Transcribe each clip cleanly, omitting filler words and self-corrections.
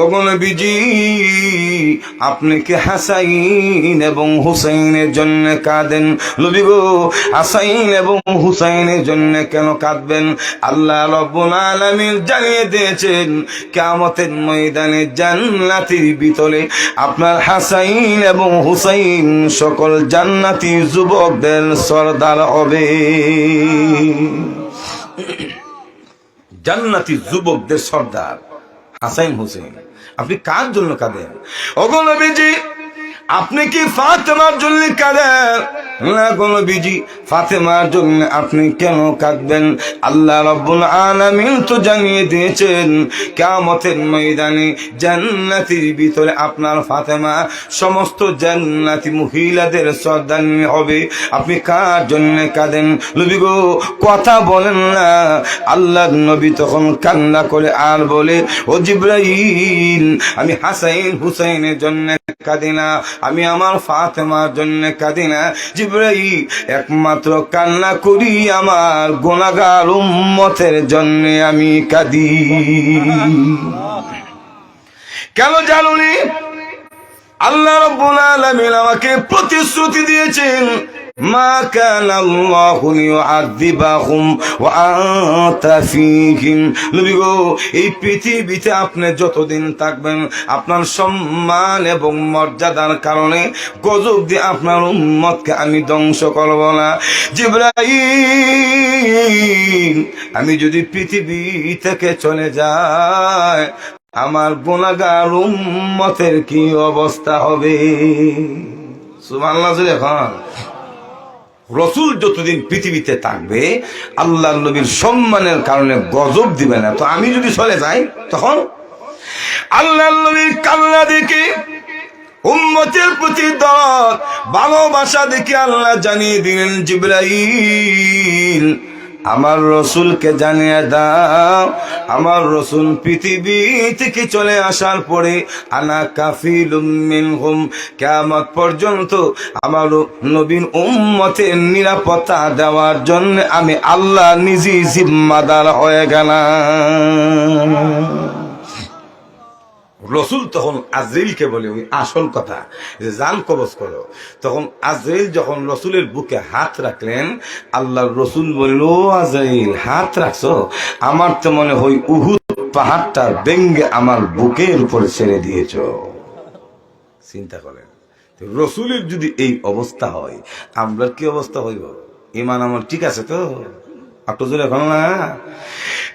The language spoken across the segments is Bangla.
ওগো নবীজি, আপনি কি হাসাইন এবং হুসাইনের জন্য কাঁদেন? নবী গো, হাসাইন এবং হুসাইনের জন্য কেন কাঁদবেন? আল্লাহ রাব্বুল আলামিন জানিয়ে দিয়েছেন, কিয়ামতের ময়দানে জান্নাতের ভিতরে আপনার হাসাইন এবং হুসাইন সকল জান্নাতি যুবকদের সরদার হবে। জান্নাতি যুবকদের সর্দার হাসাইন হুসেন। আপনি কার জন্য কাঁদেন? ওগো নবীজি, আপনি কি ফাতেমার জন্য কাঁদেন? না গো নবীজি, ফাতেমার জন্য আপনি কেন কাঁদবেন? আল্লাহ রাব্বুল আলামিন তো জানিয়ে দিয়েছেন, কিয়ামতের ময়দানে জান্নাতের ভিতরে আপনার ফাতেমা সমস্ত জান্নাতি মহিলাদের সর্দারনী হবে। আপনি কার জন্য কাঁদেন? নবী গো, কথা বলেন না। আল্লাহর নবী তখন কান্না করে আর বলে, ও জিবরাইল, আমি হাসাইন হুসাইনের জন্য কাঁদি না, আমি আমার ফাতেমার জন্য কাঁদি না। জিবরাইল, একমাত্র কান্না করি আমার গুনাহগার উম্মতের জন্য আমি কাঁদি। কেন জানুনি? আল্লাহ রাব্বুল আলামিন আমাকে প্রতিশ্রুতি দিয়েছেন, মা কানা আল্লাহু লিয়ুআযিবাহুম ওয়া আনতা ফীহিম। নবী গো, এই পৃথিবীতে আপনি যতদিন থাকবেন, আপনার সম্মান এবং মর্যাদার কারণে গজব দিয়ে আপনার উম্মতকে আমি ধ্বংস করব না। জিবরাইল, আমি যদি পৃথিবী থেকে চলে যাই, আমার গুনাহগার উম্মতের কি অবস্থা হবে? সুবহানাল্লাহ। এখন রসুল যতদিন পৃথিবীতে থাকবে, আল্লাহ নবীর সম্মানের কারণে গজব দিবে না। তো আমি যদি চলে যাই, তখন আল্লাহ নবীর কান্না দেখে, উম্মতের প্রতি দরদ ভালোবাসা দেখে আল্লাহ জানিয়ে দিলেন, জিবরাইল, আমার রসুলকে জানিয়ে দাও, আমার রসুল পৃথিবী থেকে চলে আসার পরে আনা কাফিলুম মিনহুম, কিয়ামত পর্যন্ত আমার নবীন উম্মতের নিরাপত্তা দেওয়ার জন্য আমি আল্লাহ নিজে জিম্মাদার হয়ে গেলাম। রসুল তখন আজরাইলকে বলে, ওই আসল কথা যে জান কবজ করো। তখন আজরাইল যখন রসুলের বুকে হাত রাখলেন, আল্লাহর রসুল বলল, ও আজরাইল, হাত রাখছো? আমার তো মনে হয় উহুদ পাহাড়টা ভেঙ্গে আমার বুকের উপরে ছেড়ে দিয়েছ। চিন্তা করেন, রসুলের যদি এই অবস্থা হয়, আমরা কি অবস্থা হইব? ইমান আমার ঠিক আছে তো? একটু জোরে এখন না?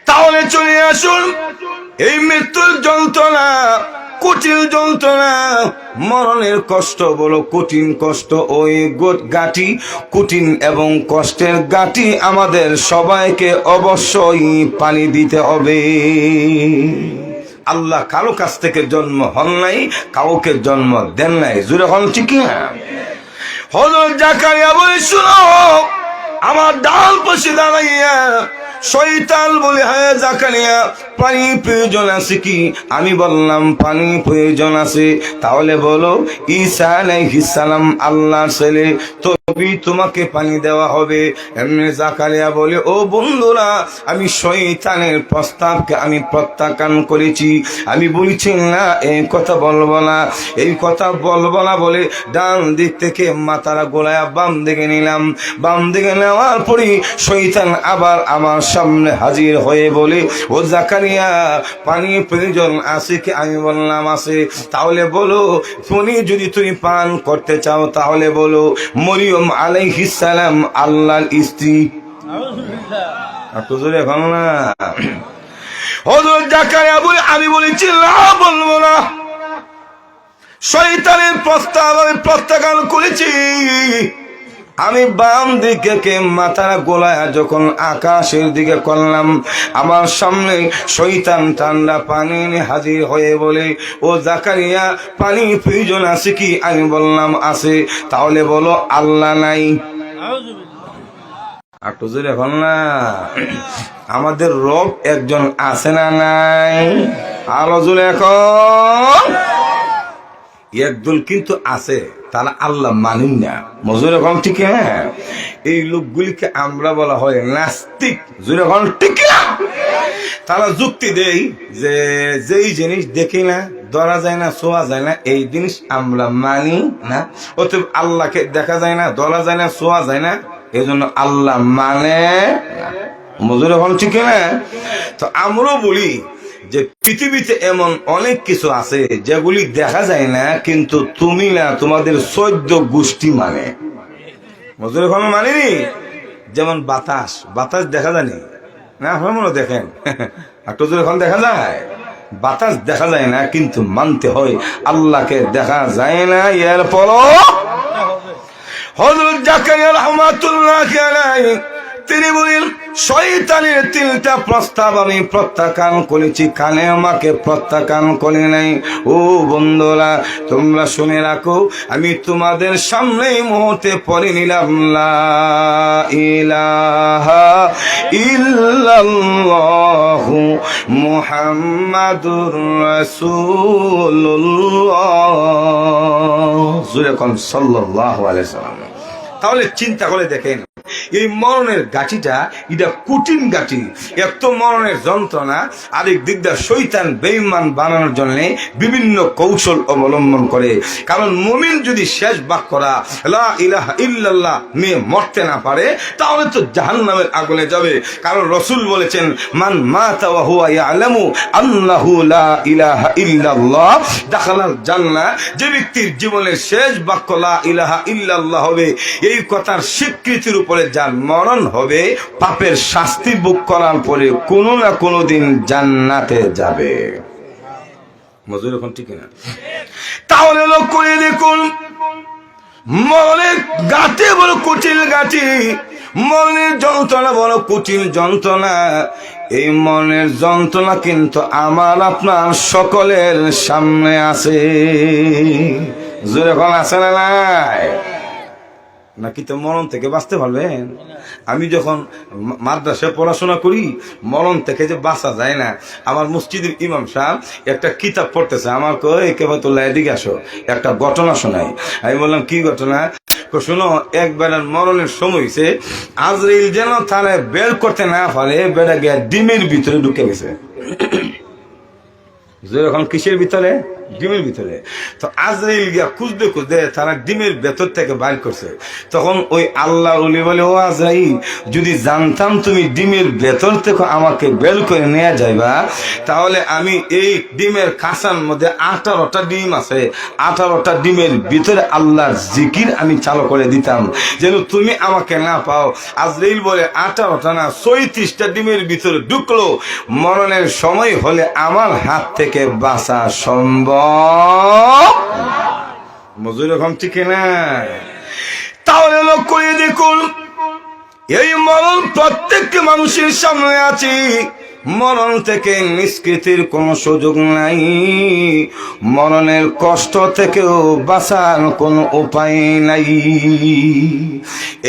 তাহলে চলে আসুন, এই মৃত্যুর যন্ত্রণা, কঠিন যন্ত্রণা, মরণের কষ্ট বলো কঠিন কষ্ট, ওই গাঁটি কঠিন এবং কষ্টের গাঁটি আমাদের সবাইকে অবশ্যই পানি দিতে হবে। আল্লাহ কারো কাছ থেকে জন্ম হন নাই, কাউকে জন্ম দেন নাই। জুড়ে হন ঠিক না? হযরত জাকারিয়া বলে, শুনো, আমার ডাল পাশে দাঁড়াইয়া শয়তান বলে, হ্যাঁ জাকারিয়া, পানি প্রয়োজন আছে কি? আমি বললাম পানি প্রয়োজন আছে। তাহলে বলো, ঈসা আলাইহিস সালাম আল্লাহর ছেলে, তবে তোমাকে পানি দেওয়া হবে। এমনি জাকারিয়া বলে, ও বন্ধুরা, আমি শয়তানের প্রস্তাবকে আমি প্রত্যাখ্যান করেছি। আমি বলছি না, এই কথা বলবো না, এই কথা বলবো না বলে ডান দিক থেকে মাথারা গোলায়া বাম দিকে নিলাম। বাম দিকে নেওয়ার পরে শয়তান আবার আমার সামনে হাজির হয়ে বলে, ও জাকারিয়া, পানি প্রয়োজন আছে কি? আমি বললাম আছে। তাহলে বলো, পানি যদি তুমি পান করতে চাও, তাহলে বলো, মরিয়ম আলাইহিস সালাম আল্লাহর স্ত্রী। এখন না, হযরত জাকারিয়া বলে, আমি বলেছি না, বলবো না, শয়তানের প্রস্তাব আমি প্রত্যাখ্যান করেছি। আমি বাম দিকে মাথার গোলায় যখন আকাশের দিকে করলাম, আমার সামনে শয়তান ঠান্ডা পানি নিয়ে হাজির হয়ে বলে, ও জাকারিয়া, পানি প্রয়োজন আছে কি? আমি বললাম আছে। তাহলে বলো, আল্লাহ নাই। একটু জোরে এখন না, আমাদের রব একজন আছে না নাই? আলো জোরে এখন। একজন কিন্তু আছে, তারা আল্লাহ মানেন না। মজুর এখন ঠিক? হ্যাঁ, এই লোকগুলিকে আমরা বলা হয় নাস্তিক। জোরে এখন ঠিক না? তারা যুক্তি দেই যে যেই জিনিস দেখি না, ধরা যায় না, ছোঁয়া যায় না, এই জিনিস আমরা মানি না। অতএব আল্লাহকে দেখা যায় না, ধরা যায় না, ছোঁয়া যায় না, এই জন্য আল্লাহ মানে মজুর এখন ঠিক না। তো আমরাও বলি যে পৃথিবীতে এমন অনেক কিছু আছে যেগুলি দেখা যায় না, কিন্তু তুমি না, তোমাদের 14 গোষ্ঠী মানে। মজুর এখন মানিনি। যেমন বাতাস, বাতাস দেখা যায়নি না, আপনার মনে দেখেন একটু এখন দেখা যায়। বাতাস দেখা যায় না, কিন্তু মানতে হয় আল্লাহকে দেখা যায় না। এরপরও হযরত জাকারিয়া রাহমাতুল্লাহ আলাইহি তিনি বলেন, শয়তানের 3টা প্রস্তাব আমি প্রত্যাখ্যান করেছি, কানে আমাকে প্রত্যাখ্যান করে নাই। ও বন্ধুরা, তোমরা শুনে রাখো, আমি তোমাদের সামনে মুহূর্তে পড়ে নিলাম লা ইলাহা ইল্লাল্লাহু মুহাম্মাদুর রাসূলুল্লাহ, জোরে কোন সাল্লাল্লাহু আলাইহি ওয়াসাল্লাম। তাহলে চিন্তা করে দেখেন, এই মরণের গাছিটা এটা কঠিন গাছি। এত মরণের যন্ত্রণা, আরেক দিক দিয়ে শয়তান বেঈমান বানানোর জন্য বিভিন্ন কৌশল অবলম্বন করে। কারণ মুমিন যদি শেষ বাক্যরা লা ইলাহা ইল্লাল্লাহ নিয়ে মরতে না পারে, তাহলে তো জাহান্নামের আগুনে যাবে। কারণ রাসূল বলেছেন, মান মাতা ওয়া হুয়া ইয়ালামু আন্নাহু লা ইলাহা ইল্লাল্লাহ দাখালাল জান্নাহ। যে ব্যক্তির জীবনের শেষ বাক্য লা ইলাহা ইল্লাল্লাহ হবে, এই কথার স্বীকৃতির উপরে যার মরণ হবে, পাপের শাস্তি ভোগ করার পরে কোনো না কোনো দিন জান্নাতে যাবে। মজুর এখন ঠিক না? তাহলে লোক করে দেখুন, মরণের গাঁটে বড় কঠিন গাঁটি, মরণের যন্ত্রণা বড় কঠিন যন্ত্রণা। এই মনের যন্ত্রণা কিন্তু আমার আপনার সকলের সামনে আছে। জোরে এখন আছে না নাই? নাকি তো মরণ থেকে বাঁচতে পারবেন? আমি যখন মাদ্রাসায় পড়াশোনা করি, মরণ থেকে যে বাঁচা যায় না। আমার মসজিদের ইমাম সাহেব একটা কিতাব পড়তেছে, আমার কই কেবতুল্লাহ এদিকে আসো, একটা ঘটনা শোনাই। আমি বললাম কি ঘটনা? শোনো, একবার মরণের সময় হয়েছে, আজরাইল যেন তারা বের করতে না পারে, বেড়া গিয়া ডিমের ভিতরে ঢুকে গেছে। এখন কিসের ভিতরে? ডিমের ভিতরে। তো আজরাইল গিয়া খুঁজতে খুঁজতে তারা ডিমের ভেতর থেকে বাইর করছে। তখন ওই আল্লাহ ওলি বলে, ও আজরাইল, যদি জানতাম তুমি ডিমের ভেতর থেকে আমাকে বের করে নিয়ে যাইবা, তাহলে আমি এই ডিমের কাঁচার মধ্যে 18টা ডিম আছে, 18টা ডিমের ভিতরে আল্লাহর জিকির আমি চালু করে দিতাম, যেন তুমি আমাকে না পাও। আজরাইল বলে 18টা না, 34টা ডিমের ভিতরে ঢুকলো। মরণের সময় হলে আমার হাত থেকে বাঁচা সম্ভব। মজুর এখন ঠিক না? তাহলে লোক করে দেখুন, এই মরণ প্রত্যেকটি মানুষের সামনে আছে। মরণ থেকে নিষ্কৃতির কোন সুযোগ নাই। মরণের কষ্ট থেকেও বাঁচার কোন উপায় নাই।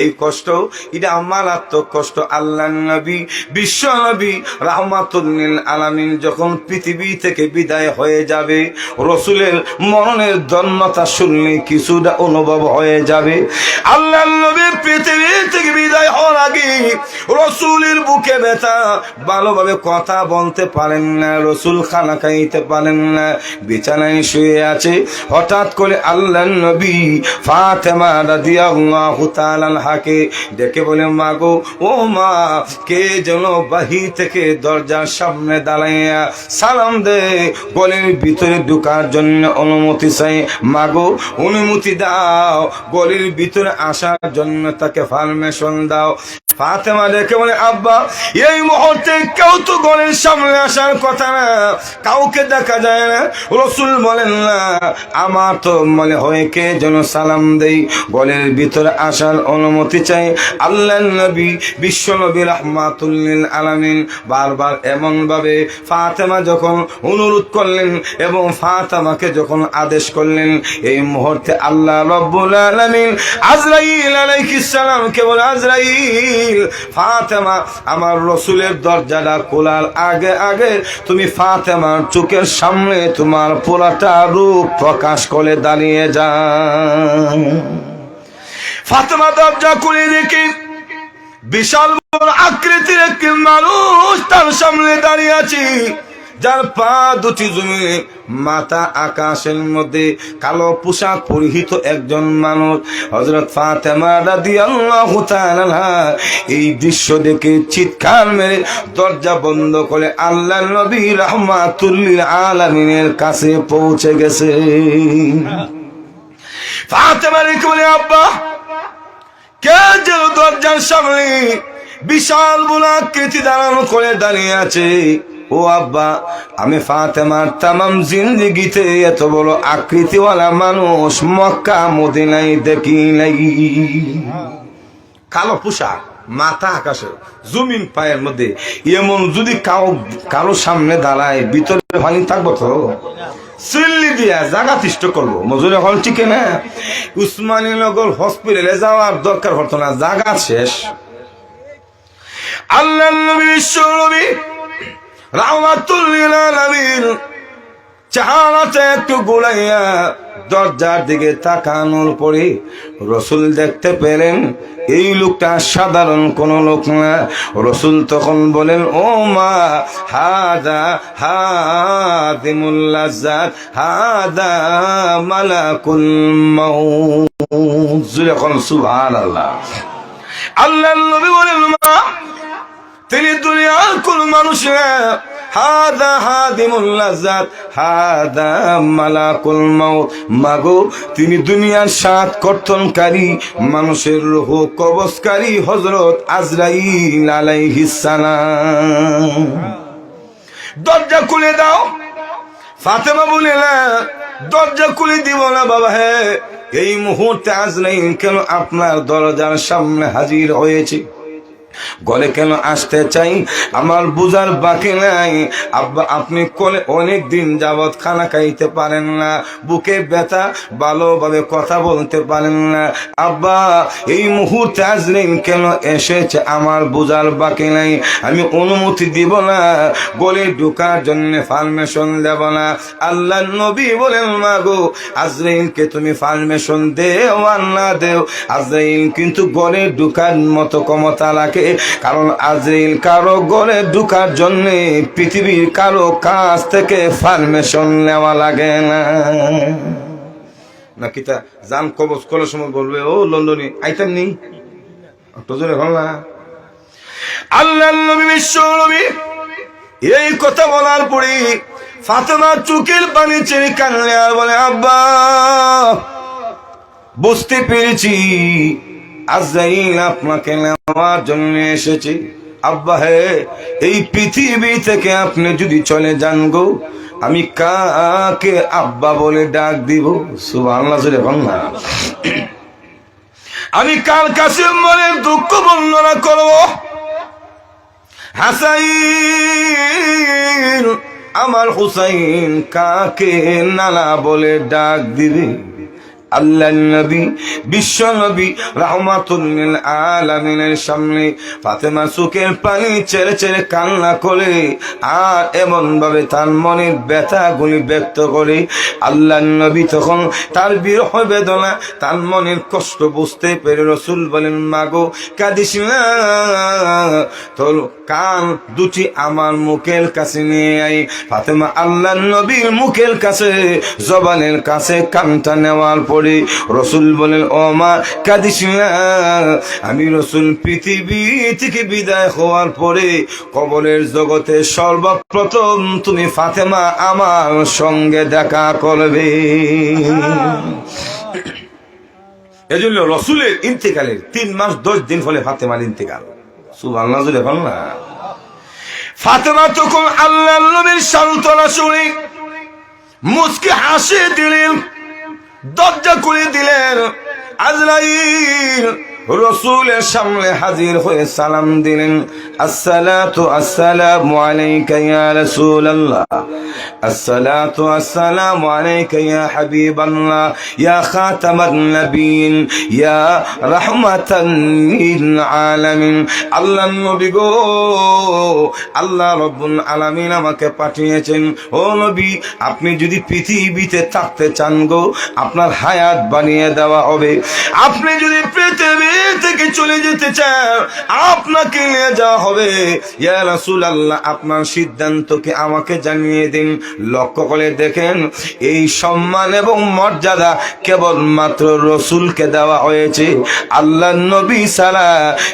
এই কষ্ট, এটা মারাত্মক কষ্ট। আল্লাহ নবী, বিশ্ব নবী রাহমাতুল লিল আলামিন যখন পৃথিবী থেকে বিদায় হয়ে যাবে, রাসূলের মরণের দন্নতা শুনলে কিছুটা অনুভব হয়ে যাবে। আল্লাহ নবী পৃথিবী থেকে বিদায় হওয়ার আগে রাসূলের বুকে ব্যথা, ভালোভাবে কথা বলতে পারেন না, রাসূল খানা খাইতে পারেন না, বিছানায় শুয়ে আছে। হঠাৎ করে আল্লাহর নবী ফাতেমা রাদিয়াল্লাহু তাআলা আনহাকে ডেকে বলে, মা গো, ও মা, কে যেন বাহির থেকে দরজার সামনে দাঁড়াইয়া সালাম দে, গলির ভিতরে ঢোকার জন্য অনুমতি চাই। মা গো, অনুমতি দাও, গলির ভিতরে আসার জন্য তাকে পারমিশন দাও। ফাতেমা ডেকে বলে, আব্বা, এই মুহূর্তে কেউ তো গলির সামনে আসার কথা না, কাউকে দেখা যায় না। রাসূল বলেন, না, আমার তো মনে হয় কে যেন সালাম দেই, গলির ভিতরে আসার অনুমতি চাই। আল্লাহর নবী, বিশ্ব নবী রাহমাতুল লিল আলামিন বারবার এমন ভাবে ফাতেমা যখন অনুরোধ করলেন এবং ফাতেমাকে যখন আদেশ করলেন, এই মুহূর্তে আল্লাহ রাব্বুল আলামিন আজরাইল আলাইহিস সালামকে বলে, আজরাইল, ফাতেমা আমার রাসূলের দরজাটা খোলার আগে আগে তুমি ফাতেমার চোখের সামনে তোমার পুরাটা রূপ প্রকাশ করে দাঁড়িয়ে যাও। ফাতেমা দরজা খুলে দেখে বিশাল আকৃতির একটি মানুষ তার সামনে দাঁড়িয়ে আছে, যার পা দুটি জমি, মাথা আকাশের মধ্যে, কালো পোশাক পরিহিত একজন মানুষ। হযরত ফাতেমা রাদিয়াল্লাহু তাআলা এই দৃশ্য দেখে চিৎকার মেরে দরজা বন্ধ করে আল্লাহর নবী রাহমাতুল লিল আলামিনের কাছে পৌঁছে গেছে। ফাতেমা রেখে বলে, আব্বা কে যেন দরজার সামনে বিশাল বুলাকৃতি দাঁড়ানো করে দাঁড়িয়ে আছে। ও আব্বা, আমি ফাতেমার তামাম জিন্দেগিতে এত বড় আকৃতিওয়ালা মানুষ মক্কা মদিনায় দেখি নাই। কালো পোশাক, মাথা আকাশে, জমিন পায়ের মধ্যে, এমন যদি কারো সামনে দাঁড়ায়, ভিতরে পানি থাকবো তো সিল্লি দিয়া জায়গা তিষ্ট করবো। মজুরি হল ঠিক না? উসমানীনগর হসপিটালে যাওয়ার দরকার হতো না, জায়গা শেষ। আল্লাহ নবী বিশ্ব নবী রাহমাতুল লিল আলামিন চেহারাটা একটু গোলাইয়া দরজার দিকে তাকানোর পরে রসুল দেখতে পেলেন এই লোকটা সাধারণ কোন লোক না। রসুল তখন বলেন, ও মা, হাদা হাদিমুল লাজ্জাত, হাদা মালাকুল মাউত। সুবহানাল্লাহ। আল্লাহর নবী বলেন, মা, তিনি দুনিয়ার কোন মানুষ না, হাদা হাদিমুল লাজ্জাত, হাদা মালাকুল মাউত। মাগো, তিনি দুনিয়ার সাত কর্তনকারী, মানুষের রূহ কবজকারী হযরত আজরাইল আলাইহিস সালাম। দরজা খুলে দাও। ফাতেমা বলে, না, দরজা খুলে দিব না বাবা। হে, এই মুহূর্তে আজরাইল কেন আপনার দরজার সামনে হাজির হয়েছে? গলে কেন আসতে চাই আমার বুঝার বাকি নাই। আব্বা, আপনি কোলে অনেক দিন যাবৎ খানা খাইতে পারেন না, বুকে ব্যথা, ভালোভাবে কথা বলতে পারেন না। আব্বা, এই মুহূর্তে আজরাইল কেন এসেছে আমার বুঝার বাকি নাই। আমি অনুমতি দিব না, গলে ঢোকার জন্য পারমিশন দেব না। আল্লাহ নবী বলেন, মা গো, আজরাইলকে তুমি পারমিশন দেও আর না দেও, আজরাইল কিন্তু গলে ঢোকার মতো ক্ষমতা রাখে। কারণ আজরাইল কারো ঘরে ঢুকার জন্য পৃথিবীর কারো কাছ থেকে পারমিশন নেওয়া লাগে না। নাকি তা জান কবজ করার সময় বলবে, ও লন্ডনে আইতেন নেই, আল্লাহ নবী বিশ্ব নবী এই কথা বলার পরে ফাতেমা চোখের পানি ছেড়ে কান্না আর বলে, আব্বা, বুঝতে পেরেছি আজরাইল আপনাকে নেওয়ার জন্য এসেছে। আব্বা, হে, এই পৃথিবী থেকে আপনি যদি চলে যান গো, আমি কাকে আব্বা বলে ডাক দিব? সুবহানাল্লাহ। আমি কার কাছে মনের দুঃখ বর্ণনা করব? হাসাইন, আমার হুসাইন কাকে নানা বলে ডাক দিবে? আল্লাহ নবী বিশ্ব নবী রাহমাতুল লিল আলামিনের সামনে ফাতেমা চোখের পানি ছেড়ে ছেড়ে কান্না করে আর এমন ভাবে তার মনের ব্যথাগুলি ব্যক্ত করে। আল্লাহ নবী তখন তার বিরহ বেদনা, তার মনের কষ্ট বুঝতে পেরে রসুল বলেন, মাগো, কাঁদিস না, তোর কান দুটি আমার মুখের কাছে নিয়ে আই। ফাতেমা আল্লাহ নবীর মুখের কাছে, জবানের কাছে কানটা নেওয়ার পর রসুল বলেন, ও মা, কাঁদিস না। আমি রসুল পৃথিবী থেকে বিদায় হওয়ার পরে কবরের জগতে সর্বপ্রথম তুমি ফাতেমা আমার সঙ্গে দেখা করবে। এজন্য রসুলের ইন্তেকালের 3 মাস 10 দিন হলে ফাতেমার ইন্তেকাল। সুবহানাল্লাহ। ফাতেমা তখন আল্লাহ নবীর সান্ত্বনা শুনে মুচকি হাসি দিলেন, দরজা খুলে দিলেন। আজরাইল রসুলের সামনে হাজির হয়ে সালাম দিলেন, আসসালাতু আসসালামু আলাইকা ইয়া রাসূলুল্লাহ, আসসালাতু আসসালামু আলাইকা ইয়া হাবিবাল্লাহ, ইয়া খাতামান নবিয়্যিন, ইয়া রাহমাতান লিল আলামিন। আল্লাহ নবী গো, আল্লাহ রাব্বুল আলামিন আমাকে পাঠিয়েছেন। ও নবী, আপনি যদি পৃথিবীতে থাকতে চান গো, আপনার হায়াত বানিয়ে দেওয়া হবে। আপনি যদি পৃথিবী থেকে চলে যেতে চান, আপনাকে নিয়ে যাওয়া হবে। ইয়া রাসূলুল্লাহ, আপনার সিদ্ধান্তকে আমাকে জানিয়ে দিন। লক্ষ্য করে দেখেন, এই সম্মান এবং মর্যাদা কেবলমাত্র রসুলকে দেওয়া হয়েছে। আল্লাহ নবী ছাড়া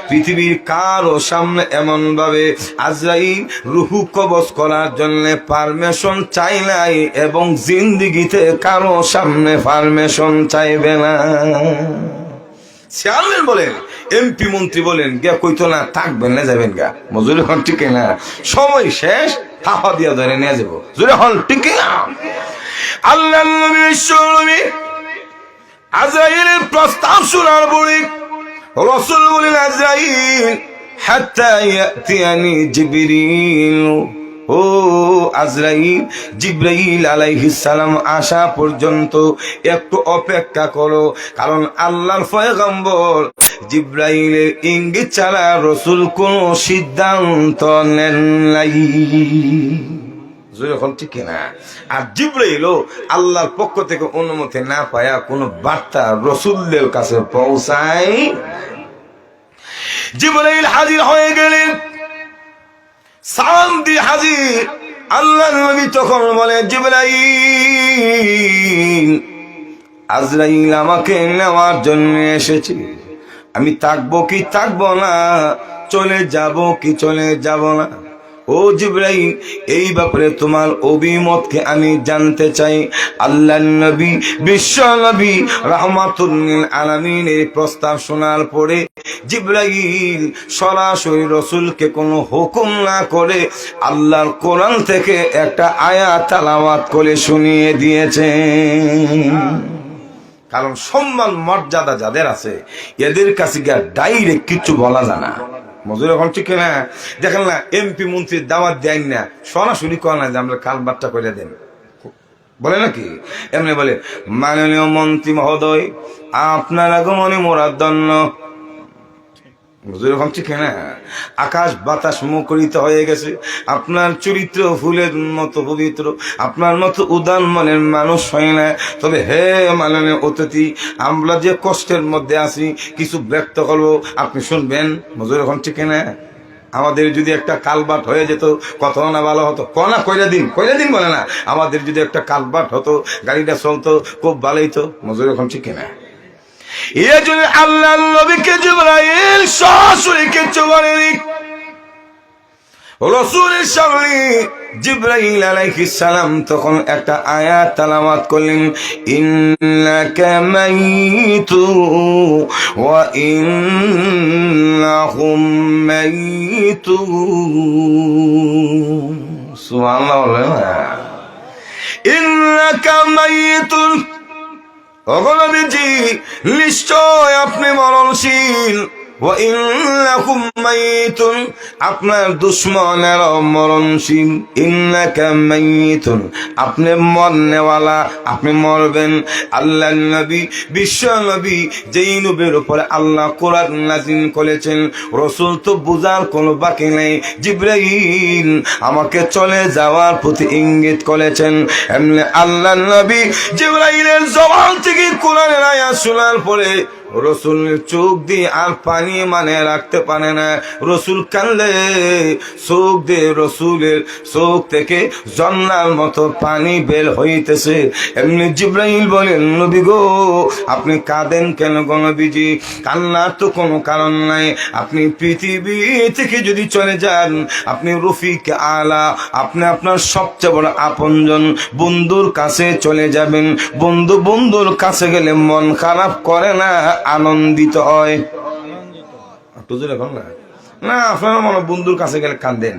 পৃথিবীর কারো সামনে এমন ভাবে আজরাইল রূহ কবজ করার জন্য পারমিশন চাই নাই, এবং জিন্দেগিতে কারো সামনে পারমিশন চাইবে না। চেয়ারম্যান বলেন, এমপি মন্ত্রী বলেন, গে কইতো না থাকবেন না যাবেন গা, মজুরি হন ঠিক না, সময় শেষ, থাপা দিয়া ধরে নিয়ে যাবো, জুড়ে হন ঠিক না। আল্লাহ নবী বিশ্বনবী আজরাইলের প্রস্তাব শোনার পরে রাসূল বলেন, আজরাইল হাত্তা ইয়াতিয়ানি জিবরিল, ও আজরাইল, জিবরাইল আলাইহিস সালাম আসা পর্যন্ত একটু অপেক্ষা করো, কারণ আল্লাহর পয়গম্বর জিবরাইলের ইঙ্গিত ছাড়া রাসূল কোনো সিদ্ধান্ত নেন নাই। যখন ঠিক না, আর জিবরাইলও আল্লাহর পক্ষ থেকে অনুমতি না পায়া কোনো বার্তা রাসূলদের কাছে পৌঁছায়। জিবরাইল হাজির হয়ে গেলেন, সালাম দিয়ে হাজির। আল্লাহ নবী তখন বলে, জিবরাইল, আজরাইল আমাকে নেওয়ার জন্য এসেছে, আমি থাকবো কি থাকবো না, চলে যাব কি চলে যাব না। ও জিবরাইল, এই ব্যাপারে তোমার অভিমতকে আমি জানতে চাই। আল্লাহ নবী বিশ্ব নবী রাহমাতুল লিল আলামিনের প্রস্তাব শোনার পরে জিবরাইল সরাসরি রাসূলকে কোনো হুকুম না করে আল্লাহর কোরআন থেকে একটা আয়াত তেলাওয়াত করে শুনিয়ে দিয়েছে। কারণ সম্মান মর্যাদা যাদের আছে, এদের কাছে গিয়ে ডাইরেক্ট কিছু বলা যায় না। মজুর এখন ঠিক না, দেখেন না এমপি মন্ত্রীর দাওয়াত দেন না, সরাসরি কর না যে আমরা কালবারটা করে দেন, বলে নাকি? এমনি বলে, মাননীয় মন্ত্রী মহোদয়, আপনার আগমনে মোরার ধন্য। ঠিক না, আকাশ বাতাস মুখরিত হয়ে গেছে, আপনার চরিত্র ফুলের মতো পবিত্র, আপনার মতো উদার মনের মানুষ হয় না। তবে হে মাননীয় অতিথি, আমরা যে কষ্টের মধ্যে আছি কিছু ব্যক্ত করবো, আপনি শুনবেন। মজুর এখন ঠিক না, আমাদের যদি একটা কালবাট হয়ে যেত কত না ভালো হতো, কনা কইরা দিন বলে না, আমাদের যদি একটা কালবাট হতো, গাড়িটা চলতো, খুব ভালোই তো। মজুর এখন ঠিক না, এই জন্য আল্লাহ নবীকে জিবরাইল সরাসরি কিছু বলেনি। রাসূলের সামনে জিবরাইল আলাইহিস সালাম তখন একটা আয়াত তেলাওয়াত করলেন, ইন্নাকা মাইতু ওয়া ইন্নাহুম মাইতুন। সুবহানাল্লাহ, ইন্নাকা মাইতুন, অগণবিজি নিশ্চয় আপনি মরণশীল, ওয়া ইন্নাকুম মাইতুন, আপনার দুশমনেরা মরণশীল। ইন্নাকা মাইতুন, আপনি মরনেওয়ালা, আপনি মরবেন। আল্লাহ নবী বিশ্ব নবী যেই নবীর উপরে আল্লাহ কোরআন নাযিল করেছেন, রাসূল তো বুঝার কোনো বাকি নেই। জিবরাইল আমাকে চলে যাওয়ার প্রতি ইঙ্গিত করেছেন। এমনি আল্লাহ নবী জিবরাইলের জবান থেকে কোরআনের আয়াত শোনার পরে রসুলের চোখ দিয়ে আর পানি মানে রাখতে পারে না। রসুল কানলে চোখ দিয়ে রসুলের চোখ থেকে ঝর্ণার মতো পানি বের হইতেছে। এমনি জিবরাইল বলেন, নবী গো আপনি কাঁদেন কেন গো নবীজি? কান্নার তো কোনো কারণ নাই। আপনি পৃথিবী থেকে যদি চলে যান, আপনি রফিক আলা, আপনি আপনার সবচেয়ে বড় আপনজন বন্ধুর কাছে চলে যাবেন। বন্ধুর কাছে গেলে মন খারাপ করে না, আনন্দিত হয়। না আপনারা মনে বন্ধুর কাছে গেলে কাঁদেন।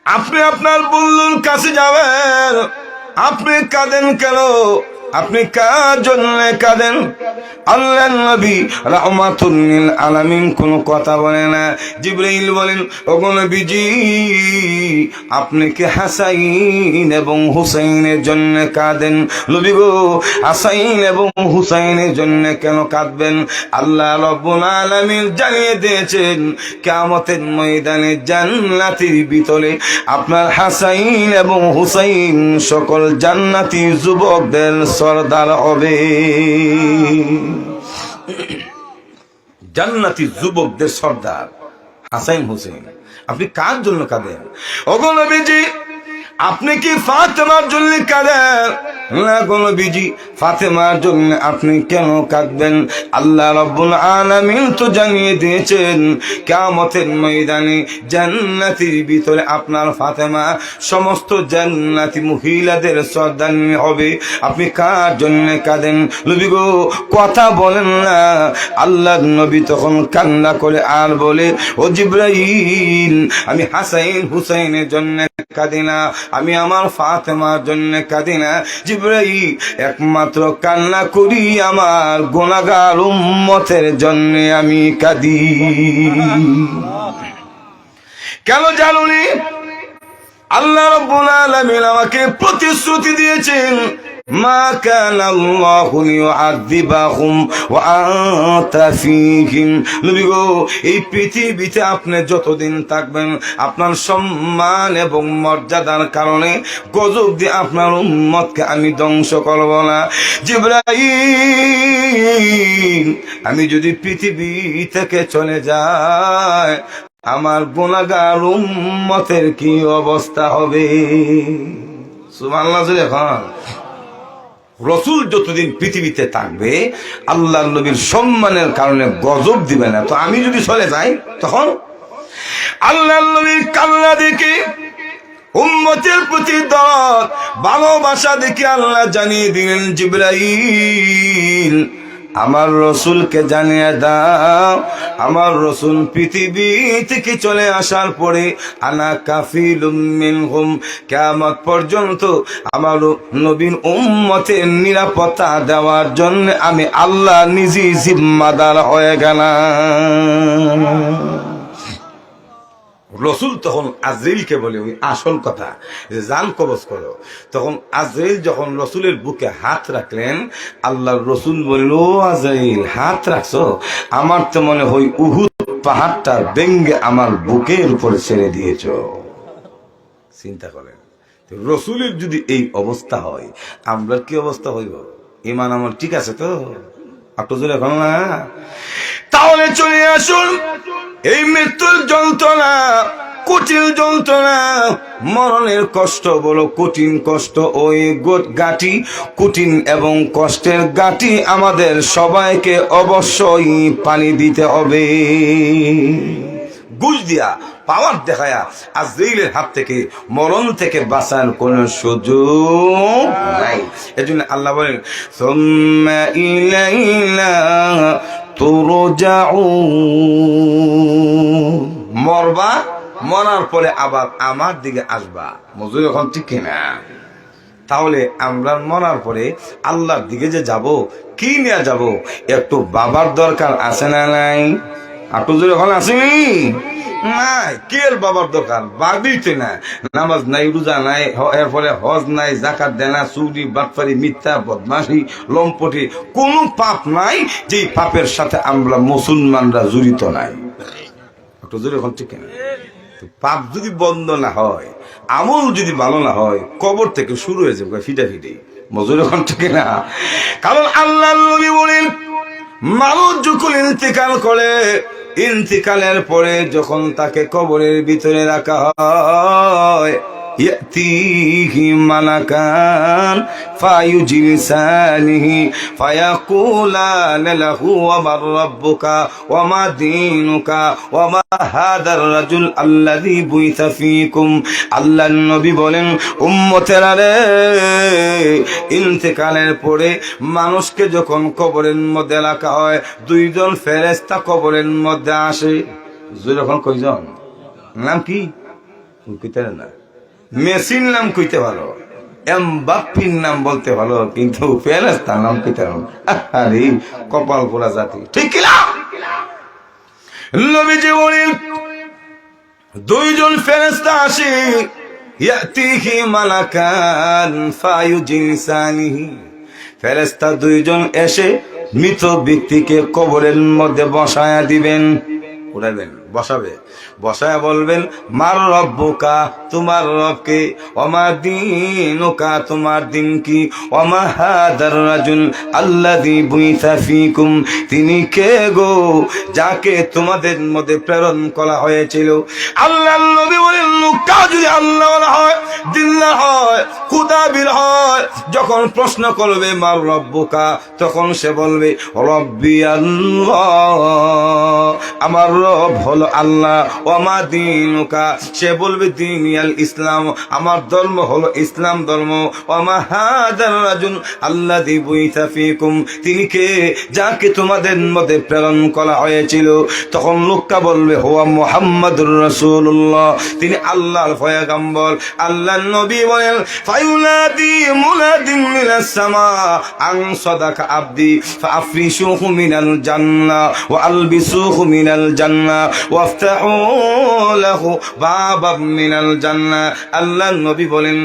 আপনি আপনার বন্ধুর কাছে যাবেন, আপনি কাঁদেন কেন? আপনি কার জন্য কাঁদেন? আল্লাহ নবী রাহমাতুল লিল আলামিন কোনো কথা বলে না। জিবরাইল বলেন, ওগো নবীজি আপনি কি হাসাইন এবং হুসাইনের জন্য কাঁদেন? নবী গো, হাসাইন এবং হুসাইনের জন্য কেন কাঁদবেন? আল্লাহ রাব্বুল আলামিন জানিয়ে দিয়েছেন কিয়ামতের ময়দানে জান্নাতের ভিতরে আপনার হাসাইন এবং হুসাইন সকল জান্নাতি যুবকদের সরদার হবে। জান্নাতি যুবকদের সর্দার হাসাইন হুসেন। আপনি কার জন্য কাঁদেন? ওগো নবীজি, আপনি কি ফাতেমার জন্য কাঁদেন? না গো নবীজি, ফাতেমার জন্য আপনি কেন কাঁদবেন? আল্লাহ রাব্বুল আলামিন তো জানিয়ে দিয়েছেন কিয়ামতের ময়দানে জান্নাতের ভিতরে আপনার ফাতেমা সমস্ত জান্নাতি মহিলাদের সর্দারনী হবে। আপনি কার জন্য কাঁদেন? নবী গো, কথা বলেন না। আল্লাহর নবী তখন কান্না করে আর বলে, ও জিবরাইল, আমি হাসাইন হুসাইনের জন্য কাঁদি না, আমি আমার ফাতেমার জন্য কাঁদি না। জিবরাইল, একমাত্র কান্না করি আমার গুনাহগার উম্মতের জন্য আমি কাঁদি। কেন জানুনি? আল্লাহ রাব্বুল আলামিন আমাকে প্রতিশ্রুতি দিয়েছেন, মা কানা আল্লাহু লিউআযিবাহুম ওয়া আনতা ফীহিম। নবী গো, এই পৃথিবীতে আপনি যতদিন থাকবেন আপনার সম্মান এবং মর্যাদার কারণে গজব দিয়ে আপনার উম্মতকে আমি ধ্বংস করব না। জিবরাইল, আমি যদি পৃথিবী থেকে চলে যাই আমার গুনাহগার উম্মতের কি অবস্থা হবে? সুবহানাল্লাহ। এখন রসুল যতদিন পৃথিবীতে থাকবে আল্লাহ নবীর সম্মানের কারণে গজব দিবে না। তো আমি যদি চলে যাই তখন আল্লাহ নবীর কান্না দেখে উম্মতের প্রতি দরদ ভালোবাসা দেখে আল্লাহ জানিয়ে দিলেন, জিবরাইল, আমার রসুলকে জানিয়ে দাও আমার রসুল পৃথিবী থেকে চলে আসার পরে আনা কাফিলুম মিনহুম, কিয়ামত পর্যন্ত আমার নবীর উম্মতের নিরাপত্তা দেওয়ার জন্য আমি আল্লাহ নিজে জিম্মাদার হয়ে গেলাম। রসুল তখন আজরাইলকে বলে ওই আসল কথা যে জান কবজ করো। তখন আজরাইল যখন রসুলের বুকে হাত রাখলেন, আল্লাহর রসুল বলল, ও আজরাইল, হাত রাখছো? আমার তো মনে হয় উহুদ পাহাড়টা ভেঙ্গে আমার বুকের উপরে ছেড়ে দিয়েছ। চিন্তা করেন, রসুলের যদি এই অবস্থা হয় আমরা কি অবস্থা হইব? ইমান আমার ঠিক আছে তো? একটু জোরে এখন না? তাহলে চলে আসুন, এই মৃত্যুর যন্ত্রণা, কঠিন যন্ত্রণা, মরণের কষ্ট বলো কঠিন কষ্ট, ওই গাঁটি কঠিন এবং কষ্টের গাঁটি আমাদের সবাইকে অবশ্যই পানি দিতে হবে। ঘুষ দিয়া পাওয়ার দেখায়া আজরাইলের হাত থেকে মরণ থেকে বাঁচার কোন সুযোগ নাই। এজন্য আল্লাহ বলেন, সুম্মা ইলাইনা তুরজাউন, মরবা, মরার পরে আবার আমার দিকে আসবা। মজুর এখন ঠিক কিনা? তাহলে আমরা মরার পরে আল্লাহর দিকে যে যাব, কি নিয়ে যাব? একটু বাবার দরকার আছে না নাই? একটু জোরে এখন আসেনি নাই? কে বাবার দরকার? বাবিতে না, নামাজ নাই, রোজা নাই, এরপরে হজ নাই, জাকাত দেয় না, চুরি বাটপারি মিথ্যা বদমাশি লম্পটি কোন পাপ নাই যেই পাপের সাথে আমরা মুসলমানরা জড়িত নাই। একটু জোরে এখন ঠিক না? পাপ যদি বন্ধ না হয়, আমল যদি ভালো না হয়, কবর থেকে শুরু হয়ে যাবে ফিটা ফিটে। মজুর এখন ঠিক না? কারণ আল্লাহ নবী বলেন, মানুষ যখন ইন্তেকাল করে, ইন্তেকালের পরে যখন তাকে কবরের ভিতরে রাখা হয়, ইয়াতিহি মালাকান ফায়ুজিলসানিহি ফায়াকুলানা লাহু ওয়া মান রাব্বুকা ওয়া মা দীনুকা ওয়া মা হাদার রাজুল আল্লাযী বুইসা ফীকুম। আল্লাহর নবী বলেন, উম্মতেরা রে, ইন্তেকালের পরে মানুষকে যখন কবরের মধ্যে রাখা হয়, দুইজন ফেরেশতা কবরের মধ্যে আসে। যখন কয়জন? নাম কি কইতে না, মেসির নাম কইতে ভালো, এমবাপ্পির নাম বলতে ভালো, কিন্তু ফেরেশতার নাম কইতে ভালো। আরে কপাল পোড়া জাতি, ঠিক কিনা? নবীজি বলেন, দুইজন ফেরেশতা আসে, ইয়াতিহি মালাকান ফায়ুজিসানিহি, ফেরেশতা দুইজন এসে মৃত ব্যক্তিকে কবরের মধ্যে বসায়া দিবেন, উঠাবেন, বসাবে, বসায়া বলবেন মার রব্বুকা, তোমার রবকে, ওমা দীনুকা, তোমার দিন কি, ওমা হাদার রাজুল আল্লাযী বুইসা ফীকুম, তিনি কে গো যাকে তোমাদের মধ্যে প্রেরণ করা হয়েছিল। আল্লাহর নবী বলেন লোকটা যদি আল্লাহ হয়, দিল্লা হয়, খুদাবির হয়, যখন প্রশ্ন করবে মার রব্বুকা, তখন সে বলবে রব্বি আল্লাহ, আমার রব হলো আল্লাহ। ওমা দীনুকা, সে বলবে দীনিয়াল ইসলাম, আমার ধর্ম হলো ইসলাম ধর্ম। ওমা হাদার রাজুল আল্লাযী বুইসা ফীকুম, তিনি কে যাকে তোমাদের মধ্যে প্রেরণ করা হয়েছিল। তখন লোকটা বলবে হুয়া মুহাম্মাদুর রাসূলুল্লাহ, তিনি আল্লাহর পয়গম্বর। আল্লাহর নবী বলেন ফায়ুনাদি মুনাদিন মিনাস সামা আন সাদাকা আবদি ফাআফরিশুহু মিনাল জান্নাহ ওয়া আলবিসুহু মিনাল জান্নাহ ওয়াফতাহু লাহু বাবাম মিনাল জান্নাহ। আল্লাহর নবী বলেন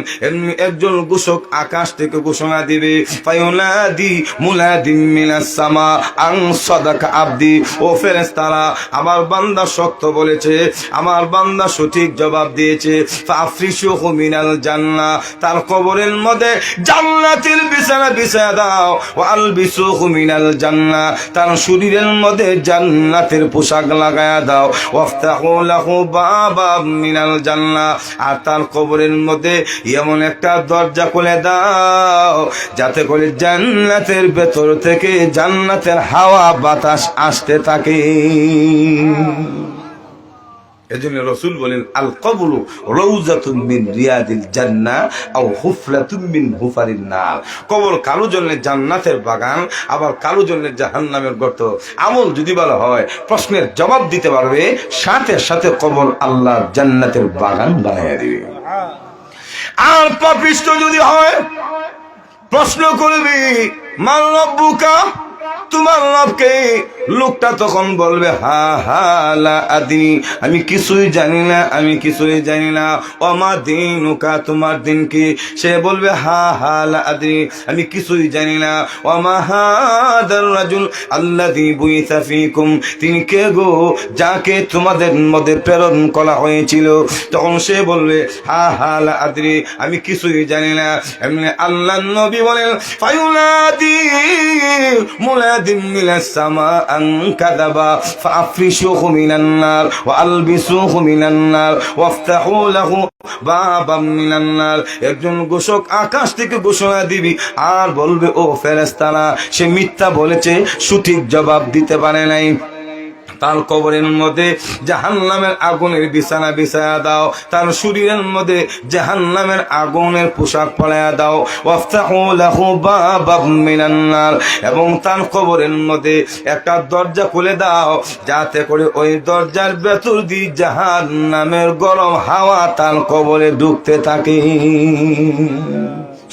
একজন ঘোষক আকাশ থেকে ঘোষণা দিবে ফায়ুনাদি মুনাদিন মিনাস সামা আন সাদাকা আবদি, ও ফেরেশতারা আমার বান্দা সত্য বলেছে, আমার বান্দা সঠিক জবাব দিয়েছে। ফাআফরিশুহু মিনাল জান্নাহ, তার কবরের মধ্যে জান্নাতের বিছানা বিছায়া দাও। ওয়া আলবিসুহু মিনাল জান্নাহ, তার শরীরের মধ্যে জান্নাতের পোশাক লাগায়া দাও। ওয়াফতাহু লাহু বাবাম মিনাল জান্নাহ, আর তার কবরের মধ্যে এমন একটা দরজা খুলে দাও যাতে করে জান্নাতের ভেতর থেকে জান্নাতের হাওয়া বাতাস আসতে থাকে। এজন্য রাসূল বলেন আল কবরু রাউযাতুন মিন রিয়াদিল জান্নাহ আও হুফলাতুন মিন হুফারিন নার, কবর কারো জন্য জান্নাতের বাগান, আবার কারো জন্য জাহান্নামের গর্ত। আমল যদি ভালো হয়, প্রশ্নের জবাব দিতে পারবে, সাথে সাথে কবর আল্লাহ জান্নাতের বাগান বানাইয়া দিবে। আর পাপিষ্ট যদি হয়, প্রশ্ন করবি মান রব্বুকা, তোমার রবকে, লোকটা তখন বলবে হা হা লা আদি, আমি কিছুই জানি না, আমি কিছুই জানি না। ওমা দীনুকা, তোমার দিন কি, সে বলবে হা হা লা আদি, আমি কিছুই জানি না। ওমা হাদার রাজুল আল্লাযী বুইসা ফীকুম, তিনি কে গো যাকে তোমাদের মধ্যে প্রেরণ করা হয়েছিল। তখন সে বলবে হা হা লা আদি, আমি কিছুই জানি না। এমনি আল্লাহর নবী বলেন ফায়ুনাদি মুনাদিন মিনাস সামা আন কাযাবা ফাআফরিশুহু মিনান নার ওয়া আলবিসুহু মিনান নার ওয়াফতাহু লাহু বাবাম মিনান নার, একজন ঘোষক আকাশ থেকে ঘোষণা দিবি আর বলবে ও ফেরেশতারা সে মিথ্যা বলেছে, সঠিক জবাব দিতে পারে নাই। তার কবরের মধ্যে জাহান্নামের আগুনের বিছানা বিছায়া দাও, তার শরীরের মধ্যে জাহান্নামের আগুনের পোশাক পরায়া দাও। ওয়াফতাহু লাহু বাবাম মিনান নার, এবং তার কবরের মধ্যে একটা দরজা খুলে দাও যাতে করে ওই দরজার ভেতর দিয়ে জাহান্নামের গরম হাওয়া তার কবরে ঢুকতে থাকে।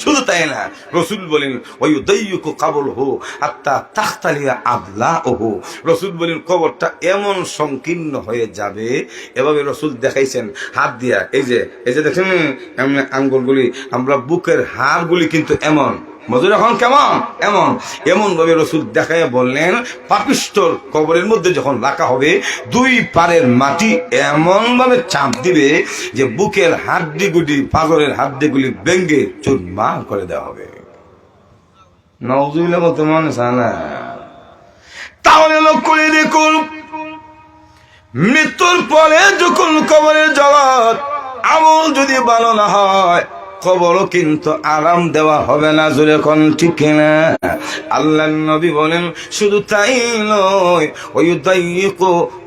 শুধু তাই না, রাসূল বলেন ওয়ায়ুদাইয়িকু কবরহু হাত্তা তাখতালিয়া আদলাহু, রাসূল বলেন কবরটা এমন সংকীর্ণ হয়ে যাবে, এভাবে রাসূল দেখাইছেন হাত দিয়া, এই যে দেখেন এমন আঙ্গুলগুলি, আমরা বুকের হাড়গুলি কিন্তু এমন মজুর এখন কেমন এমন ভাবে রাসূল দেখাইয়া বললেন পাপিষ্ঠর কবরের মধ্যে যখন রাখা হবে, দুই পারের মাটি এমন ভাবে চাপ দিবে যে বুকের হাড্ডিগুলি, পাগলের হাড্ডিগুলি ভেঙে চুরমার করে দেওয়া হবে। নাউযুবিল্লাহ বলতে মনে চায় না। তাহলে লক্ষ্য করে দেখুন, মৃত্যুর পরে যখন কবরের জগৎ, আমল যদি ভালো না হয়, কবরও কিন্তু আরাম দেওয়া হবে না। জোরে কোন ঠিক না? আল্লাহর নবী বলেন শুধু তাই নয়,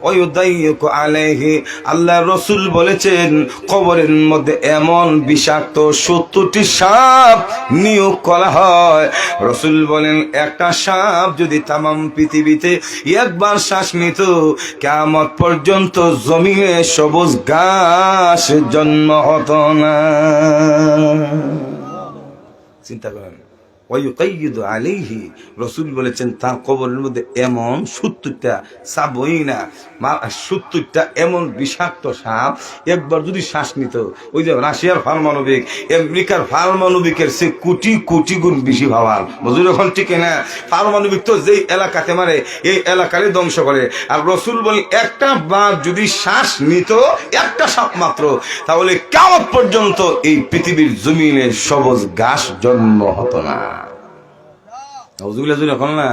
ওয়ায়ুদাইয়িকু আলাইহি, আল্লাহর রাসূল বলেছেন কবরের মধ্যে এমন বিষাক্ত 70টি সাপ নিয়োগ করা হয়। রাসূল বলেন একটা সাপ যদি তামাম পৃথিবীতে একবার শ্বাস নিত, কিয়ামত পর্যন্ত জমিনে সবুজ ঘাস জন্ম হতো না। চিন্তা করেন, ওয়ায়ুকাইয়িদু আলাইহি, রাসূল বলেছেন তার কবরের মধ্যে এমন 70টা সাবইনা 70টা এমন বিষাক্ত সাপ, একবার যদি শ্বাস নিত, ওই যে রাশিয়ার পারমাণবিক, আমেরিকার পারমাণবিকের সে কোটি কোটি গুণ বেশি ভাবার। বুঝুন এখন ঠিক না? পারমাণবিক তো যেই এলাকাতে মারে এই এলাকারই ধ্বংস করে। আর রাসূল বলেন একটা বার যদি শ্বাস নিত, একটা সাপ মাত্র, তাহলে কিয়ামত পর্যন্ত এই পৃথিবীর জমিনে সবুজ ঘাস জন্ম হতো না। এখন না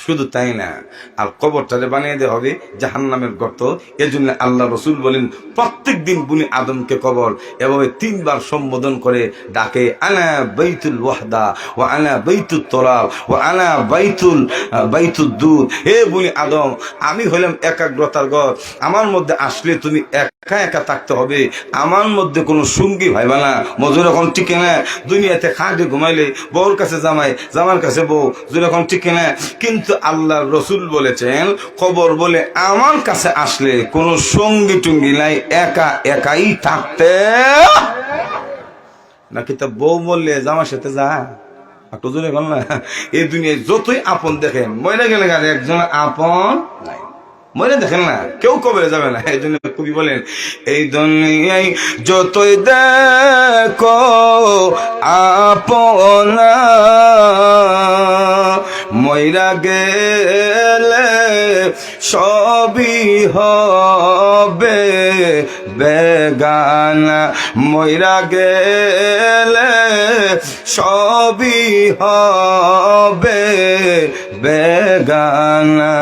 শুধু তাই না, আর কবরটারে বানিয়ে দেওয়া হবে জাহান্নামের গর্ত। এজন্য আল্লাহ রসুল বলেন প্রত্যেক দিন বুনি আদমকে কবর এভাবে 3 বার সম্বোধন করে ডাকে, আনা বাইতুল ওয়াহদা ওয়া আনা বাইতুত তরাব ওয়া আনা বাইতুদ দুধ। হে বুনি আদম, আমি হলাম একাগ্রতার ঘর, আমার মধ্যে আসলে তুমি একা একা থাকতে হবে, আমার মধ্যে কোনো সঙ্গী ভাইবা না। মজুর এখন ঠিক না? দুনিয়াতে খাটে ঘুমাইলে বউর কাছে জামাই, জামার কাছে বউ, যখন ঠিক না? কিন্তু আল্লাহ রসুল বলেছেন কবর বলে আমার কাছে আসলে কোনো সঙ্গী টুঙ্গি নাই, একা একাই থাকতে। নাকি তা বউ বললে জামার সাথে যা একটু জোরে বল না। এই দুনিয়ায় যতই আপন দেখেন, মরে গেলে একজন আপন নাই, মরে দেখেন না, কেউ কবরে যাবে না। এই জন্য কবি বলেন, এই দুনিয়ায় যতই দেখো আপনা, মইরা গেলে সবই হবে বেগানা, মইরা গেলে সবই হবে বেগানা।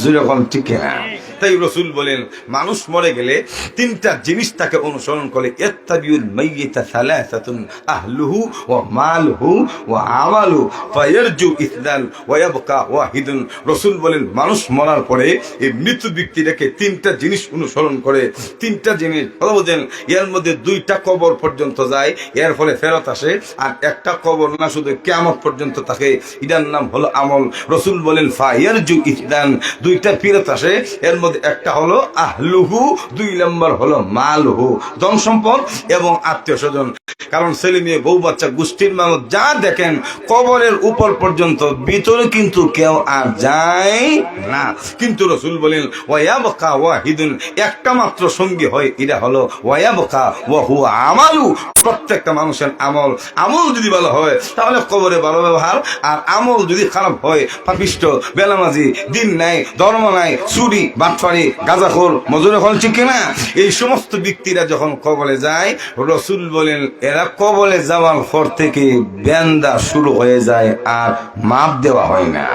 যেরকম ঠিক না? তাই রসুল বলেন মানুষ মরে গেলে 3টা জিনিস তাকে অনুসরণ করে, ইত্তাবিউল মাইয়িতা সালাসাতুন আহলুহু ওয়া মালুহু ওয়া আমালু ফায়ারজু ইসলাল ওয়া ইয়াবকা ওয়াহিদুন। রসুল বলেন মানুষ মরার পরে এই মৃত ব্যক্তিটাকে 3টা জিনিস অনুসরণ করে। 3টা জিনিস ভালো বোঝেন, এর মধ্যে 2টা কবর পর্যন্ত যায়, এর ফলে ফেরত আসে, আর একটা কবর না শুধু কিয়ামত পর্যন্ত থাকে, এটার নাম হলো আমল। রসুল বলেন ফায়ারজু ইসলান, 2টা ফেরত আসে, এর একটা হলো আহলুহু, 2 নম্বর হলো মালহু, ধন সম্পদ এবং আত্মীয় স্বজন। কারণ ছেলে মেয়ে বউ বাচ্চা গোষ্ঠীর মানুষ যা দেখেন কবরের উপর পর্যন্ত, ভিতরে কিন্তু কেউ আর যায় না। কিন্তু রসুল বলেন ওয়ায়াবকা ওয়াহিদুন, একটা মাত্র সঙ্গী হয়, এটা হলো ওয়ায়াবকা ওয়া হুয়া আমালু, প্রত্যেকটা মানুষের আমল। আমল যদি ভালো হয় তাহলে কবরে ভালো ব্যবহার, আর আমল যদি খারাপ হয়, পাপিষ্ট, বেলামাজি, দিন নাই, ধর্ম নাই, চুরি, বাটফারি, গাঁজাখোর, মজুর হল, ঠিক না? এই সমস্ত ব্যক্তিরা যখন কবরে যায়, রসুল বলেন এরা কবরে যাওয়ার পর থেকে বেন্দা শুরু হয়ে যায়, আর মাপ দেওয়া হয় না।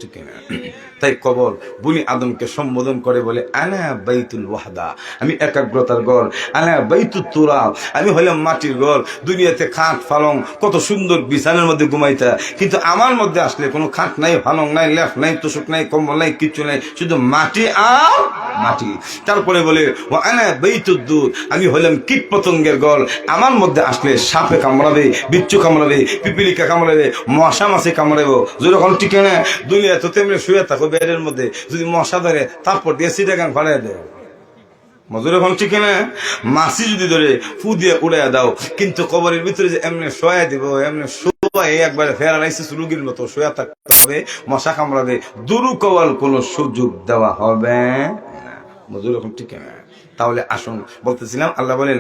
ঠিক না? তাই কবর বুনি আদমকে সম্বোধন করে বলে আনা বাইতুল ওয়াহদা, আমি একাগ্রতার ঘর, আনা বাইতুত তুরাব, আমি হলাম মাটির ঘর। দুনিয়াতে খাট ফালং কত সুন্দর বিছানার মধ্যে ঘুমাইতা, কিন্তু আমার মধ্যে আসলে কোনো খাট নাই, ফালং নাই, লেফ নাই, তোষক নাই, কম্বল নাই, কিচ্ছু নাই, শুধু মাটি আর মাটি। তারপরে বলে ও আনা বাইতুদ দুধ, আমি হলাম কীট পতঙ্গের ঘর, আমার মধ্যে আসলে সাপে কামড়াবে, বিচ্ছু কামড়াবে, পিপিলিকা কামড়াবে, মশা মাছে কামড়াবো। যেরকম ঠিক না? দুনিয়া তো তেমনি শুয়ে থাকো বেডের মধ্যে, যদি মশা ধরে তারপর দিয়ে সিটাগান ফাড়াই দেয়, মজুর এখন ঠিক না? মাছি যদি ধরে ফু দিয়ে উড়াইয়া দাও, কিন্তু কবরের ভিতরে যে এমনি শোয়া দিব, এমনি শোয়া একবারে ফেরালাইসিস রুগীর মতো শোয়া থাকতে হবে, মশা কামড়াবে, দুরু কওয়ার কোনো সুযোগ দেওয়া হবে না। মজুর এখন ঠিক না? তাহলে আসুন, বলতেছিলাম আল্লাহ বলেন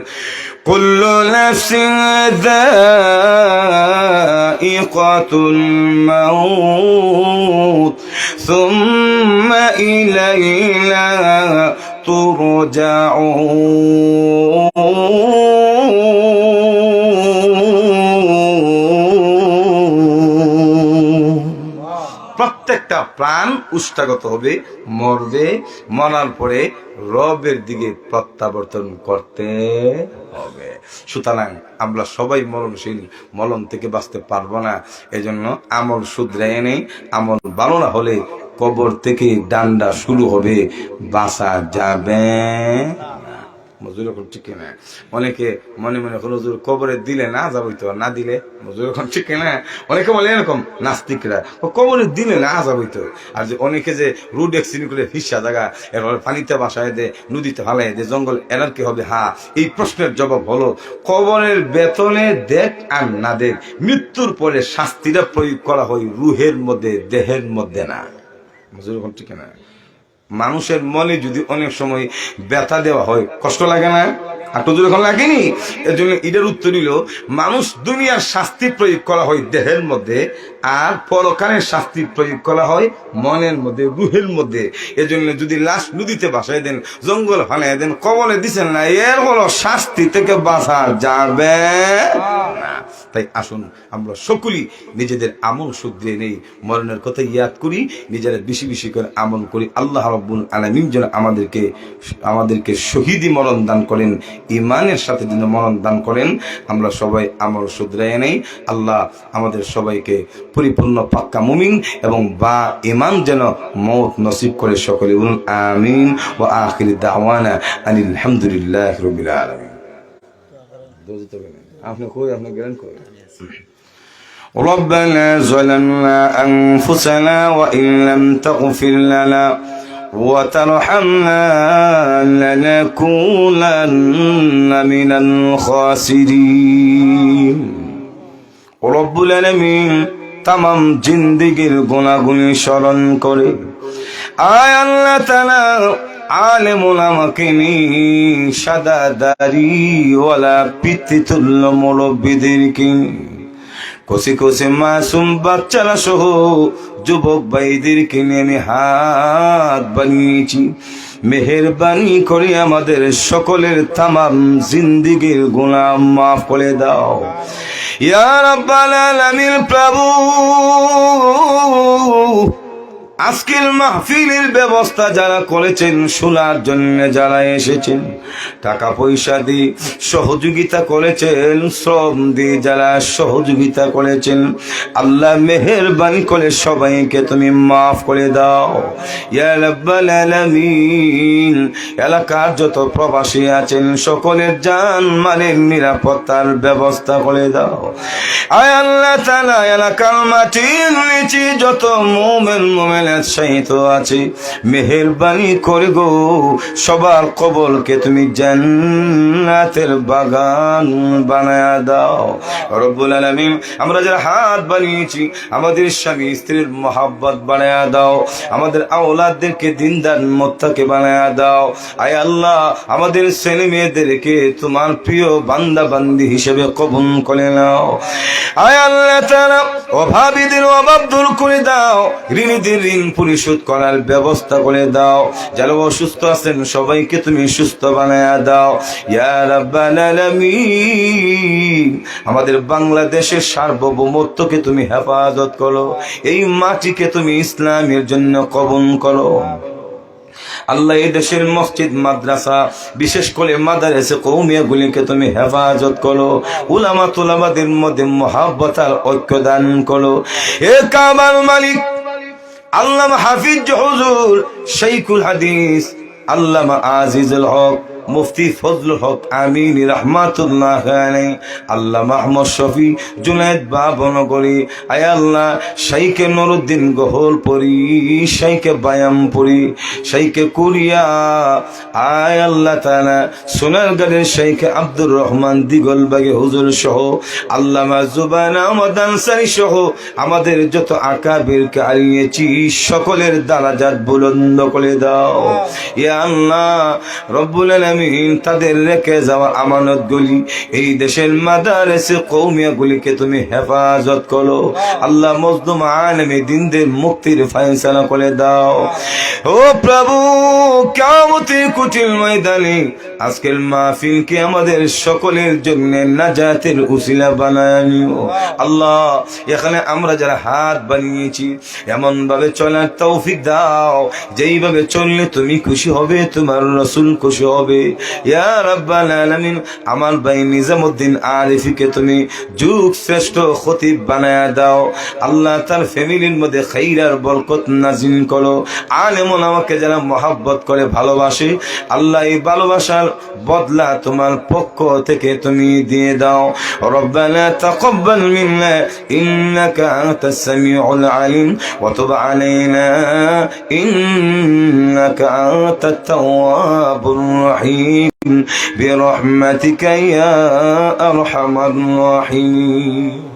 কুল্লু নাফসিন যায়িকাতুল মাউত সুম্মা ইলাইনা তুরজাউন। প্রত্যেকটা প্রাণ উষ্ঠাগত হবে, মরবে, মরার পরে রবের দিকে প্রত্যাবর্তন করতে হবে। সুতরাং আমরা সবাই মরণশীল, মরণ থেকে বাঁচতে পারবো না। এজন্য আমল শুধরাই নেই, আমল ভালো না হলে কবর থেকে ডান্ডা শুরু হবে, বাঁচা যাবে না। মজুর এখন ঠিক না। অনেকে মনে মনে হলো হুজুর কবরে দিলে না যাবো তো, না দিলে মজুর এখন ঠিক না। অনেকে বলে এরকম নাস্তিকরা, কবরে দিলে না যাবো তো। আর যে অনেকে যে রোড অ্যাক্সিডেন্ট করে হিসা জায়গা এরপর পানিতে বাসায় দে, নদীতে ফালাই দে, জঙ্গল এরার কি হবে? হ্যাঁ, এই প্রশ্নের জবাব হলো কবরের বেতনে দেখ আর না দেখ, মৃত্যুর পরে শাস্তিটা প্রয়োগ করা হয় রুহের মধ্যে, দেহের মধ্যে না। মজুর এখন ঠিক না। মানুষের মনে যদি অনেক সময় ব্যথা দেওয়া হয়, কষ্ট লাগে না? আর তো যখন লাগেনি। এর জন্য এটার উত্তর দিল, মানুষ দুনিয়ার শাস্তি প্রয়োগ করা হয় দেহের মধ্যে, আর পরকালের শাস্তি প্রয়োগ করা হয় মনের মধ্যে, রুহের মধ্যে। এজন্য যদি লাশ নদীতে ভাসাই দেন, জঙ্গল ফালাই দেন, কবলে দিচ্ছেন না, এর হলো শাস্তি থেকে বাঁচা যাবে না। তাই আসুন আমরা সকলেই নিজেদের আমল শুধরে নেই, মরণের কথা ইয়াদ করি, নিজেরা বেশি বেশি করে আমল করি। আল্লাহ রাব্বুল আলামিন যেন আমাদেরকে শহীদি মরণ দান করেন, ইমানের সাথে যেন মরণ দান করেন। আমরা সবাই আমল শুধরাই নেই। আল্লাহ আমাদের সবাইকে পরিপূর্ণ পাক্কা মুমিন এবং বা ইমান যেন মওত নসিব করে। সকলে বলুন আমিন। ওয়া আখির দাওয়ানা আনিল হামদুলিল্লাহি রাব্বিল আলামিন। আপনি কই, আপনি গেলেন কই? ربنا ظلمنا أنفسنا وإن لم تغفر لنا وترحمنا لنكونن من الخاسرين رب العالمين तमाम जिंदगीर गुनाहগুলি স্মরণ করে আয় আল্লাহ তাআলা আলেমুল আমাকে নিয়ে সাদা দাড়িওয়ালা পিতৃতুল্য মুরব্বিদেরকে, কচি কচি মাসুম বাচ্চারা সহ যুবক ভাইদেরকে নিয়ে আমি হাত বানিয়েছি। মেহেরবানি করে আমাদের সকলের তামাম জিন্দিগির গুনাহ মাফ করে দাও ইয়া রাব্বাল আলামিন। প্রভু, আজকের মাহফিলের ব্যবস্থা যারা করেছেন, শোনার জন্য যারা এসেছেন, টাকা পয়সা দিয়ে সহযোগিতা করেছেন, শ্রম দিয়ে যারা সহযোগিতা করেছেন, আল্লাহ মেহেরবানি করে সবাইকে তুমি মাফ করে দাও ইয়া রাব্বাল আলামিন। এলাকার যত প্রবাসী আছেন সকলের জান মালের নিরাপত্তার ব্যবস্থা করে দাও আয় আল্লাহ তাআলা। এলাকার মাটির নিচে যত মুমিন শাহিদ আছে, মেহেরবানি করে গো সবার কবরকে তুমি জান্নাতের বাগান বানায়া দাও রব্বুল আলামিন। আমরা যারা হাত বানিয়েছি, আমাদের স্বামী স্ত্রীর মহব্বত বানায়া দাও, আমাদের আওলাদদেরকে দিনদার মুত্তাকি বানায়া দাও আয় আল্লাহ। আমাদের ছেলে মেয়েদেরকে তোমার প্রিয় বান্দা বান্দি হিসেবে কবুল করে নাও আয় আল্লাহ তাআলা। অভাবীদের অভাব দূর করে দাও, ঋণীদের ঋণ পরিশোধ করার ব্যবস্থা করে দাও, যারা অসুস্থ আছেন সবাইকে তুমি সুস্থ বানায়া দাও ইয়া রাব্বাল আলামিন। আমাদের বাংলাদেশের সার্বভৌমত্বকে তুমি হেফাজত করো, এই মাটিকে তুমি ইসলামের জন্য কবুল করো আল্লাহ। এই দেশের মসজিদ মাদ্রাসা বিশেষ করে মাদারেসে কওমিয়া গুলিকে তুমি হেফাজত করো, উলামা তুলাবাদের মধ্যে মহব্বত আর ঐক্য দান করো। এ কাবার মালিক আল্লামা হাফিজ হুজুর শাইখুল হাদিস আল্লামা আজিজুল হক মুফতি ফজলুল হক আমিন রহমাতুল্লাহ আলাইহি, আল্লামা আহমদ শফি জুনায়েদ বাবনগরী আয় আল্লাহ, শাইখে নুরউদ্দিন গোহলপুরী, শাইখে বায়ামপুরী, শাইখে কুরিয়া আয় আল্লাহ তাআলা, সোনারগাঁয়ের শাইখে আব্দুর রহমান দিগলবাগে হুজুর সহ, আল্লামা জুবান আহমদ আনসারী সহ আমাদের যত আকাবিরকে আনিয়েছি সকলের দারাজাত বুলন্দ করে দাও ইয়া আল্লাহ রব্বুল আলামিন। তাদের রেখে যাওয়া আমানত গুলি, এই দেশের মাদারেসে কওমিয়া গুলিকে তুমি হেফাজত করো আল্লাহ। মজলুম আলেমে দিনদের মুক্তির ফয়সালা করে দাও ও প্রভু। কিয়ামতের কঠিন ময়দানে আজকের মাহফিলকে আমাদের সকলের জন্য নাজাতের উসিলা বানায় নিও আল্লাহ। এখানে আমরা যারা হাত বানিয়েছি এমন ভাবে চলার তৌফিক দাও যেইভাবে চললে তুমি খুশি হবে, তোমার রাসূল খুশি হবে। ইয়া রাব্বাল আলামিন আমার ভাই নিজামউদ্দিন আরিফিকে তুমি যুগ শ্রেষ্ঠ খতিব বানায়া দাও আল্লাহ। তার ফ্যামিলির মধ্যে খাইরার বরকত নাজিল করো। আলেম ওলামাকে যারা মহব্বত করে ভালোবাসে আল্লাহ এই ভালোবাসার বদলা তোমার পক্ষ থেকে তুমি দিয়ে দাও। রব্বানা তাকাব্বাল মিন্না ইন্নাকা আনতাস সামিউল আলিম ওয়া তুব আলাইনা ইন্নাকা আনতাত তাওয়াবুর রহিম বিরহমাতিকা ইয়া আরহামার রাহিমিন।